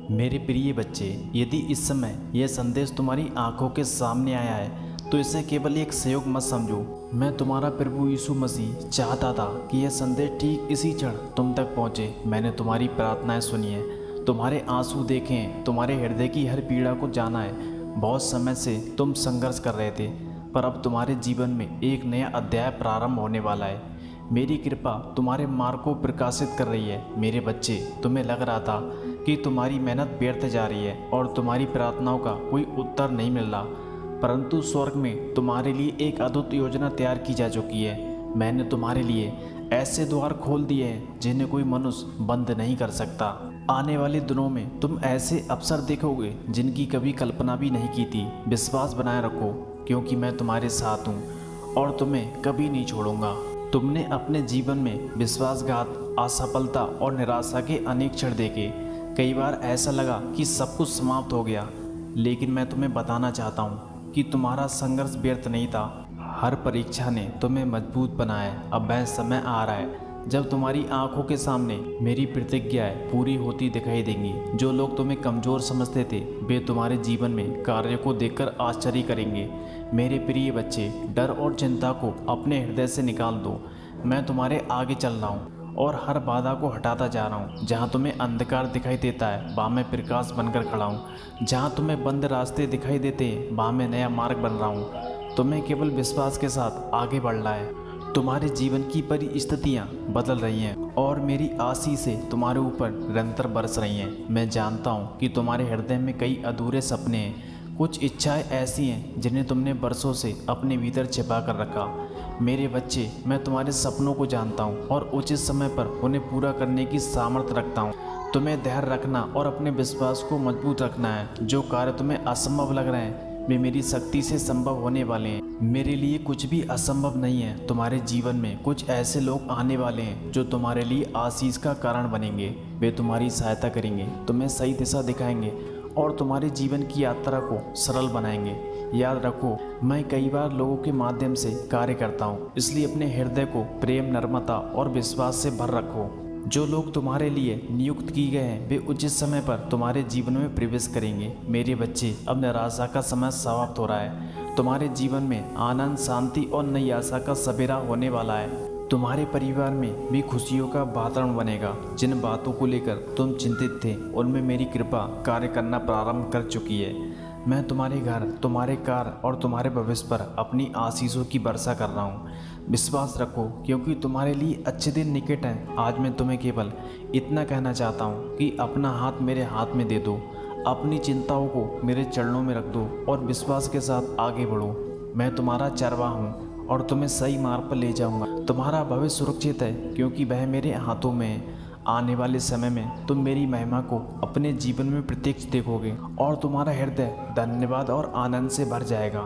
मेरे प्रिय बच्चे, यदि इस समय यह संदेश तुम्हारी आंखों के सामने आया है तो इसे केवल एक सहयोग मत समझो। मैं तुम्हारा प्रभु यीशु मसीह चाहता था कि यह संदेश ठीक इसी क्षण तुम तक पहुंचे। मैंने तुम्हारी प्रार्थनाएं सुनी है, तुम्हारे आंसू देखे हैं, तुम्हारे हृदय की हर पीड़ा को जाना है। बहुत समय से तुम संघर्ष कर रहे थे, पर अब तुम्हारे जीवन में एक नया अध्याय प्रारंभ होने वाला है। मेरी कृपा तुम्हारे मार्ग को प्रकाशित कर रही है। मेरे बच्चे, तुम्हें लग रहा था कि तुम्हारी मेहनत व्यर्थ जा रही है और तुम्हारी प्रार्थनाओं का कोई उत्तर नहीं मिल रहा, परंतु स्वर्ग में तुम्हारे लिए एक अद्भुत योजना तैयार की जा चुकी है। मैंने तुम्हारे लिए ऐसे द्वार खोल दिए हैं जिन्हें कोई मनुष्य बंद नहीं कर सकता। आने वाले दिनों में तुम ऐसे अवसर देखोगे जिनकी कभी कल्पना भी नहीं की थी। विश्वास बनाए रखो, क्योंकि मैं तुम्हारे साथ हूँ और तुम्हें कभी नहीं छोड़ूंगा। तुमने अपने जीवन में विश्वासघात, असफलता और निराशा के अनेक क्षण देखे। कई बार ऐसा लगा कि सब कुछ समाप्त हो गया, लेकिन मैं तुम्हें बताना चाहता हूँ कि तुम्हारा संघर्ष व्यर्थ नहीं था। हर परीक्षा ने तुम्हें मजबूत बनाया है। अब वह समय आ रहा है जब तुम्हारी आंखों के सामने मेरी प्रतिज्ञाएं पूरी होती दिखाई देंगी। जो लोग तुम्हें कमज़ोर समझते थे, वे तुम्हारे जीवन में कार्य को देखकर आश्चर्य करेंगे। मेरे प्रिय बच्चे, डर और चिंता को अपने हृदय से निकाल दो। मैं तुम्हारे आगे चल रहा हूँ और हर बाधा को हटाता जा रहा हूँ। जहाँ तुम्हें अंधकार दिखाई देता है, वहाँ मैं प्रकाश बनकर खड़ा हूँ। जहाँ तुम्हें बंद रास्ते दिखाई देते हैं, वहाँ मैं नया मार्ग बन रहा हूँ। तुम्हें केवल विश्वास के साथ आगे बढ़ना है। तुम्हारे जीवन की परिस्थितियाँ बदल रही हैं और मेरी आशीषें तुम्हारे ऊपर निरंतर बरस रही हैं। मैं जानता हूँ कि तुम्हारे हृदय में कई अधूरे सपने हैं। कुछ इच्छाएं ऐसी हैं जिन्हें तुमने बरसों से अपने भीतर छिपा कर रखा। मेरे बच्चे, मैं तुम्हारे सपनों को जानता हूँ और उचित समय पर उन्हें पूरा करने की सामर्थ्य रखता हूँ। तुम्हें धैर्य रखना और अपने विश्वास को मजबूत रखना है। जो कार्य तुम्हें असंभव लग रहे हैं, वे मेरी शक्ति से संभव होने वाले हैं। मेरे लिए कुछ भी असंभव नहीं है। तुम्हारे जीवन में कुछ ऐसे लोग आने वाले हैं जो तुम्हारे लिए आशीष का कारण बनेंगे। वे तुम्हारी सहायता करेंगे, तुम्हें सही दिशा दिखाएंगे और तुम्हारे जीवन की यात्रा को सरल बनाएंगे। याद रखो, मैं कई बार लोगों के माध्यम से कार्य करता हूँ, इसलिए अपने हृदय को प्रेम, नम्रता और विश्वास से भर रखो। जो लोग तुम्हारे लिए नियुक्त किए गए हैं, वे उचित समय पर तुम्हारे जीवन में प्रवेश करेंगे। मेरे बच्चे, अब निराशा का समय समाप्त हो रहा है। तुम्हारे जीवन में आनंद, शांति और नई आशा का सवेरा होने वाला है। तुम्हारे परिवार में भी खुशियों का वातावरण बनेगा। जिन बातों को लेकर तुम चिंतित थे, उनमें मेरी कृपा कार्य करना प्रारंभ कर चुकी है। मैं तुम्हारे घर, तुम्हारे कार्य और तुम्हारे भविष्य पर अपनी आशीषों की वर्षा कर रहा हूँ। विश्वास रखो, क्योंकि तुम्हारे लिए अच्छे दिन निकट हैं। आज मैं तुम्हें केवल इतना कहना चाहता हूँ कि अपना हाथ मेरे हाथ में दे दो, अपनी चिंताओं को मेरे चरणों में रख दो और विश्वास के साथ आगे बढ़ो। मैं तुम्हारा चरवाहा हूँ और तुम्हें सही मार्ग पर ले जाऊँगा। तुम्हारा भविष्य सुरक्षित है, क्योंकि वह मेरे हाथों में है। आने वाले समय में तुम मेरी महिमा को अपने जीवन में प्रत्यक्ष देखोगे और तुम्हारा हृदय धन्यवाद और आनंद से भर जाएगा।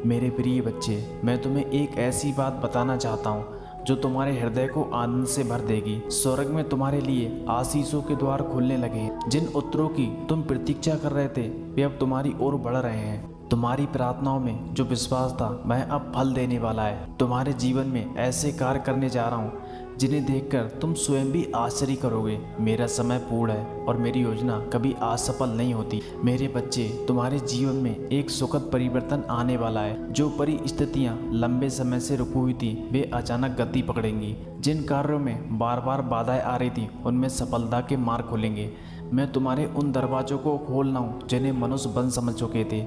मेरे प्रिय बच्चे, मैं तुम्हें एक ऐसी बात बताना चाहता हूँ जो तुम्हारे हृदय को आनंद से भर देगी। स्वर्ग में तुम्हारे लिए आशीषों के द्वार खुलने लगे हैं। जिन उत्तरों की तुम प्रतीक्षा कर रहे थे, वे अब तुम्हारी ओर बढ़ रहे हैं। तुम्हारी प्रार्थनाओं में जो विश्वास था, वह अब फल देने वाला है। तुम्हारे जीवन में ऐसे कार्य करने जा रहा हूँ जिन्हें देखकर तुम स्वयं भी आश्चर्य करोगे। मेरा समय पूर्ण है और मेरी योजना कभी असफल नहीं होती। मेरे बच्चे, तुम्हारे जीवन में एक सुखद परिवर्तन आने वाला है। जो परिस्थितियाँ लंबे समय से रुकी हुई थी, वे अचानक गति पकड़ेंगी। जिन कार्यों में बार बार बाधाएं आ रही थी, उनमें सफलता के मार्ग खुलेंगे। मैं तुम्हारे उन दरवाजों को खोल रहा हूँ जिन्हें मनुष्य बंद समझ चुके थे।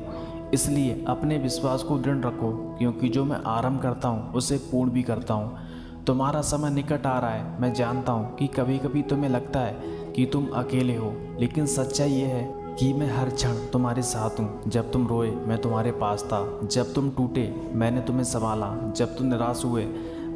इसलिए अपने विश्वास को दृढ़ रखो, क्योंकि जो मैं आरंभ करता हूँ उसे पूर्ण भी करता हूँ। तुम्हारा समय निकट आ रहा है। मैं जानता हूँ कि कभी कभी तुम्हें लगता है कि तुम अकेले हो, लेकिन सच्चाई ये है कि मैं हर क्षण तुम्हारे साथ हूँ। जब तुम रोए, मैं तुम्हारे पास था। जब तुम टूटे, मैंने तुम्हें संभाला। जब तुम निराश हुए,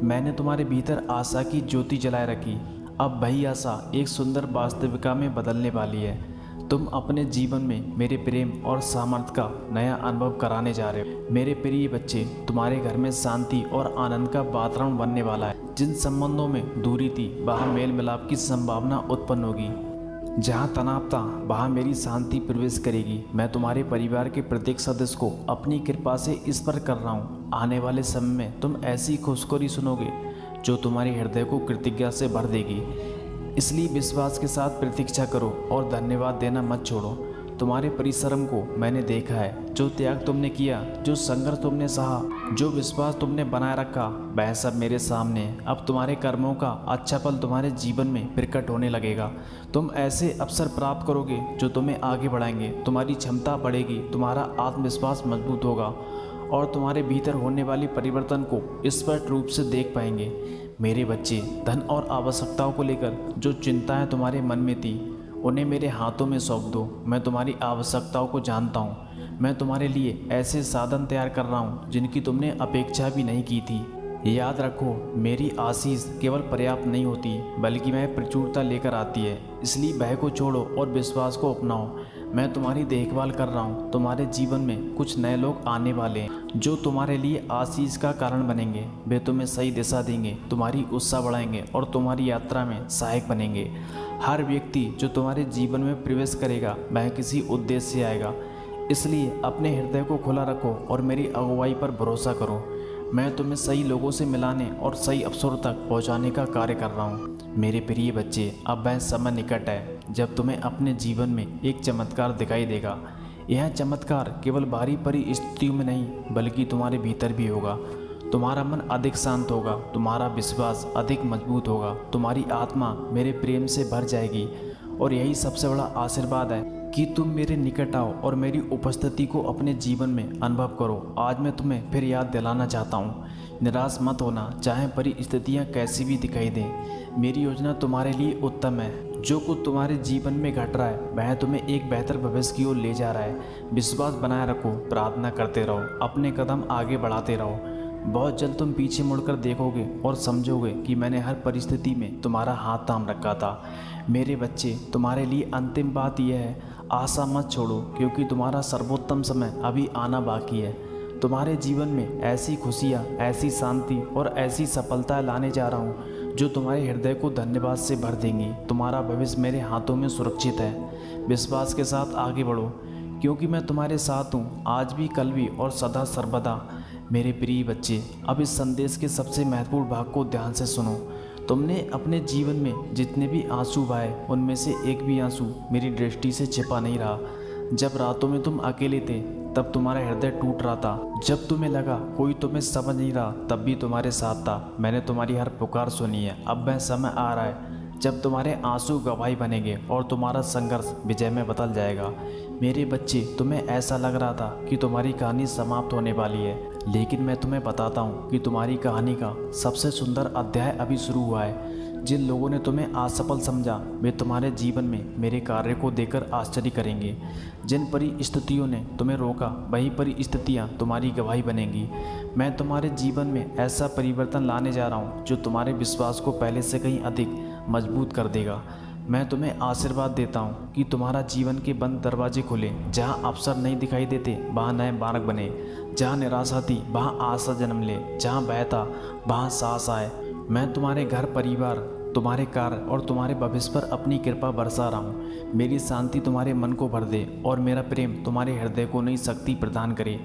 मैंने तुम्हारे भीतर आशा की ज्योति जलाए रखी। अब वही आशा एक सुंदर वास्तविकता में बदलने वाली है। तुम अपने जीवन में मेरे प्रेम और सामर्थ्य का नया अनुभव कराने जा रहे हो। मेरे प्रिय बच्चे, तुम्हारे घर में शांति और आनंद का वातावरण बनने वाला है। जिन संबंधों में दूरी थी, वहाँ मेल मिलाप की संभावना उत्पन्न होगी। जहाँ तनाव था, वहाँ मेरी शांति प्रवेश करेगी। मैं तुम्हारे परिवार के प्रत्येक सदस्य को अपनी कृपा से स्पर्श कर रहा हूँ। आने वाले समय में तुम ऐसी खुशखबरी सुनोगे जो तुम्हारे हृदय को कृतज्ञता से भर देगी। इसलिए विश्वास के साथ प्रतीक्षा करो और धन्यवाद देना मत छोड़ो। तुम्हारे परिश्रम को मैंने देखा है, जो त्याग तुमने किया, जो संघर्ष तुमने सहा, जो विश्वास तुमने बनाए रखा, वह सब मेरे सामने है। अब तुम्हारे कर्मों का अच्छा फल तुम्हारे जीवन में प्रकट होने लगेगा। तुम ऐसे अवसर प्राप्त करोगे जो तुम्हें आगे बढ़ाएंगे। तुम्हारी क्षमता बढ़ेगी, तुम्हारा आत्मविश्वास मजबूत होगा और तुम्हारे भीतर होने वाली परिवर्तन को स्पष्ट रूप से देख पाएंगे। मेरे बच्चे, धन और आवश्यकताओं को लेकर जो चिंताएं तुम्हारे मन में थी, उन्हें मेरे हाथों में सौंप दो। मैं तुम्हारी आवश्यकताओं को जानता हूँ। मैं तुम्हारे लिए ऐसे साधन तैयार कर रहा हूँ जिनकी तुमने अपेक्षा भी नहीं की थी। याद रखो, मेरी आशीष केवल पर्याप्त नहीं होती, बल्कि वह प्रचुरता लेकर आती है। इसलिए भय को छोड़ो और विश्वास को अपनाओ। मैं तुम्हारी देखभाल कर रहा हूँ। तुम्हारे जीवन में कुछ नए लोग आने वाले हैं जो तुम्हारे लिए आशीष का कारण बनेंगे। वे तुम्हें सही दिशा देंगे, तुम्हारी उत्साह बढ़ाएंगे और तुम्हारी यात्रा में सहायक बनेंगे। हर व्यक्ति जो तुम्हारे जीवन में प्रवेश करेगा वह किसी उद्देश्य से आएगा। इसलिए अपने हृदय को खुला रखो और मेरी अगुवाई पर भरोसा करो। मैं तुम्हें सही लोगों से मिलाने और सही अवसरों तक पहुंचाने का कार्य कर रहा हूं। मेरे प्रिय बच्चे, अब वह समय निकट है जब तुम्हें अपने जीवन में एक चमत्कार दिखाई देगा। यह चमत्कार केवल बाहरी परिस्थितियों में नहीं, बल्कि तुम्हारे भीतर भी होगा। तुम्हारा मन अधिक शांत होगा, तुम्हारा विश्वास अधिक मजबूत होगा, तुम्हारी आत्मा मेरे प्रेम से भर जाएगी। और यही सबसे बड़ा आशीर्वाद है कि तुम मेरे निकट आओ और मेरी उपस्थिति को अपने जीवन में अनुभव करो। आज मैं तुम्हें फिर याद दिलाना चाहता हूँ, निराश मत होना, चाहे परिस्थितियाँ कैसी भी दिखाई दें। मेरी योजना तुम्हारे लिए उत्तम है। जो कुछ तुम्हारे जीवन में घट रहा है वह तुम्हें एक बेहतर भविष्य की ओर ले जा रहा है। विश्वास बनाए रखो, प्रार्थना करते रहो, अपने कदम आगे बढ़ाते रहो। बहुत जल्द तुम पीछे मुड़कर देखोगे और समझोगे कि मैंने हर परिस्थिति में तुम्हारा हाथ थाम रखा था। मेरे बच्चे, तुम्हारे लिए अंतिम बात यह है, आशा मत छोड़ो, क्योंकि तुम्हारा सर्वोत्तम समय अभी आना बाकी है। तुम्हारे जीवन में ऐसी खुशियाँ, ऐसी शांति और ऐसी सफलता लाने जा रहा हूँ जो तुम्हारे हृदय को धन्यवाद से भर देंगी। तुम्हारा भविष्य मेरे हाथों में सुरक्षित है। विश्वास के साथ आगे बढ़ो, क्योंकि मैं तुम्हारे साथ हूँ, आज भी, कल भी और सदा सर्वदा। मेरे प्रिय बच्चे, अब इस संदेश के सबसे महत्वपूर्ण भाग को ध्यान से सुनो। तुमने अपने जीवन में जितने भी आंसू बहाए, उनमें से एक भी आंसू मेरी दृष्टि से छिपा नहीं रहा। जब रातों में तुम अकेले थे, तब तुम्हारा हृदय टूट रहा था। जब तुम्हें लगा कोई तुम्हें समझ नहीं रहा, तब भी तुम्हारे साथ था। मैंने तुम्हारी हर पुकार सुनी है। अब वह समय आ रहा है जब तुम्हारे आंसू गवाही बनेंगे और तुम्हारा संघर्ष विजय में बदल जाएगा। मेरे बच्चे, तुम्हें ऐसा लग रहा था कि तुम्हारी कहानी समाप्त होने वाली है, लेकिन मैं तुम्हें बताता हूँ कि तुम्हारी कहानी का सबसे सुंदर अध्याय अभी शुरू हुआ है। जिन लोगों ने तुम्हें असफल समझा, वे तुम्हारे जीवन में मेरे कार्य को देखकर आश्चर्य करेंगे। जिन परिस्थितियों ने तुम्हें रोका, वही परिस्थितियाँ तुम्हारी गवाही बनेंगी। मैं तुम्हारे जीवन में ऐसा परिवर्तन लाने जा रहा हूँ जो तुम्हारे विश्वास को पहले से कहीं अधिक मजबूत कर देगा। मैं तुम्हें आशीर्वाद देता हूँ कि तुम्हारा जीवन के बंद दरवाजे खुले। जहाँ अवसर नहीं दिखाई देते, वहाँ नए मार्ग बने। जहाँ निराशा थी, वहाँ आशा जन्म ले। जहाँ भय था, वहाँ साहस आए। मैं तुम्हारे घर परिवार, तुम्हारे कार्य और तुम्हारे भविष्य पर अपनी कृपा बरसा रहा हूँ। मेरी शांति तुम्हारे मन को भर दे और मेरा प्रेम तुम्हारे हृदय को नई शक्ति प्रदान करे।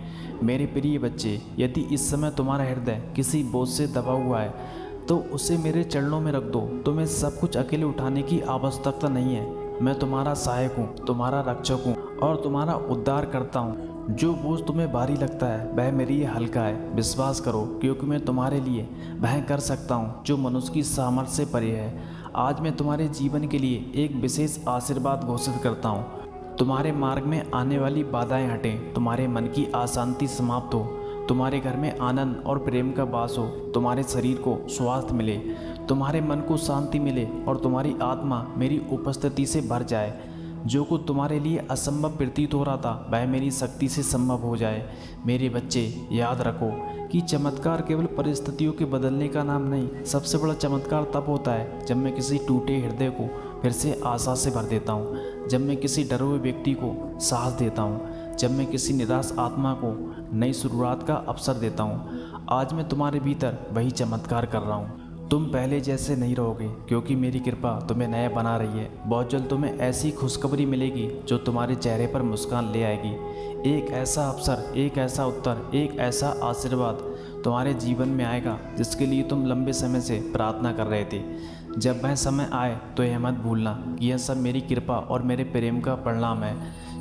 मेरे प्रिय बच्चे, यदि इस समय तुम्हारा हृदय किसी बोझ से दबा हुआ है, तो उसे मेरे चरणों में रख दो। तुम्हें सब कुछ अकेले उठाने की आवश्यकता नहीं है। मैं तुम्हारा सहायक हूँ, तुम्हारा रक्षक हूँ और तुम्हारा उद्धार करता हूँ। जो बोझ तुम्हें भारी लगता है, वह मेरे लिए हल्का है। विश्वास करो, क्योंकि मैं तुम्हारे लिए वह कर सकता हूँ जो मनुष्य की सामर्थ्य से परे है। आज मैं तुम्हारे जीवन के लिए एक विशेष आशीर्वाद घोषित करता हूँ। तुम्हारे मार्ग में आने वाली बाधाएं हटें, तुम्हारे मन की अशांति समाप्त हो, तुम्हारे घर में आनंद और प्रेम का वास हो, तुम्हारे शरीर को स्वास्थ्य मिले, तुम्हारे मन को शांति मिले और तुम्हारी आत्मा मेरी उपस्थिति से भर जाए। जो कुछ तुम्हारे लिए असंभव प्रतीत हो रहा था, वह मेरी शक्ति से संभव हो जाए। मेरे बच्चे, याद रखो कि चमत्कार केवल परिस्थितियों के बदलने का नाम नहीं, सबसे बड़ा चमत्कार तब होता है जब मैं किसी टूटे हृदय को फिर से आशा से भर देता हूँ, जब मैं किसी डरे हुए व्यक्ति को साहस देता हूँ, जब मैं किसी निराश आत्मा को नई शुरुआत का अवसर देता हूँ। आज मैं तुम्हारे भीतर वही चमत्कार कर रहा हूँ। तुम पहले जैसे नहीं रहोगे, क्योंकि मेरी कृपा तुम्हें नया बना रही है। बहुत जल्द तुम्हें ऐसी खुशखबरी मिलेगी जो तुम्हारे चेहरे पर मुस्कान ले आएगी। एक ऐसा अवसर, एक ऐसा उत्तर, एक ऐसा आशीर्वाद तुम्हारे जीवन में आएगा जिसके लिए तुम लंबे समय से प्रार्थना कर रहे थे। जब वह समय आए तो यह मत भूलना कि यह सब मेरी कृपा और मेरे प्रेम का परिणाम है।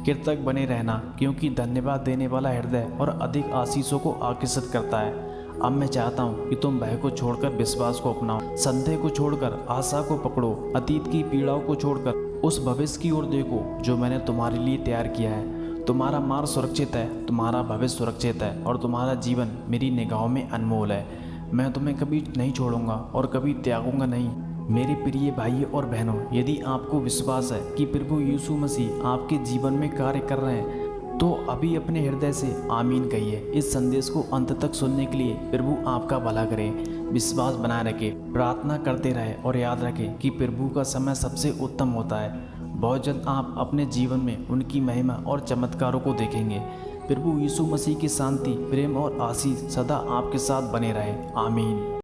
कृतज्ञ बने रहना, क्योंकि धन्यवाद देने वाला हृदय और अधिक आशीषों को आकर्षित करता है। अब मैं चाहता हूँ कि तुम भय को छोड़कर विश्वास को अपनाओ, संदेह को छोड़कर आशा को पकड़ो, अतीत की पीड़ाओं को छोड़कर उस भविष्य की ओर देखो जो मैंने तुम्हारे लिए तैयार किया है। तुम्हारा मार्ग सुरक्षित है, तुम्हारा भविष्य सुरक्षित है और तुम्हारा जीवन मेरी निगाहों में अनमोल है। मैं तुम्हें कभी नहीं छोड़ूंगा और कभी त्यागूंगा नहीं। मेरे प्रिय भाइयों और बहनों, यदि आपको विश्वास है कि प्रभु यीशु मसीह आपके जीवन में कार्य कर रहे हैं तो अभी अपने हृदय से आमीन कहिए। इस संदेश को अंत तक सुनने के लिए प्रभु आपका भला करे। विश्वास बनाए रखें, प्रार्थना करते रहे और याद रखें कि प्रभु का समय सबसे उत्तम होता है। बहुत जल्द आप अपने जीवन में उनकी महिमा और चमत्कारों को देखेंगे। प्रभु यीशु मसीह की शांति, प्रेम और आशीष सदा आपके साथ बने रहे। आमीन।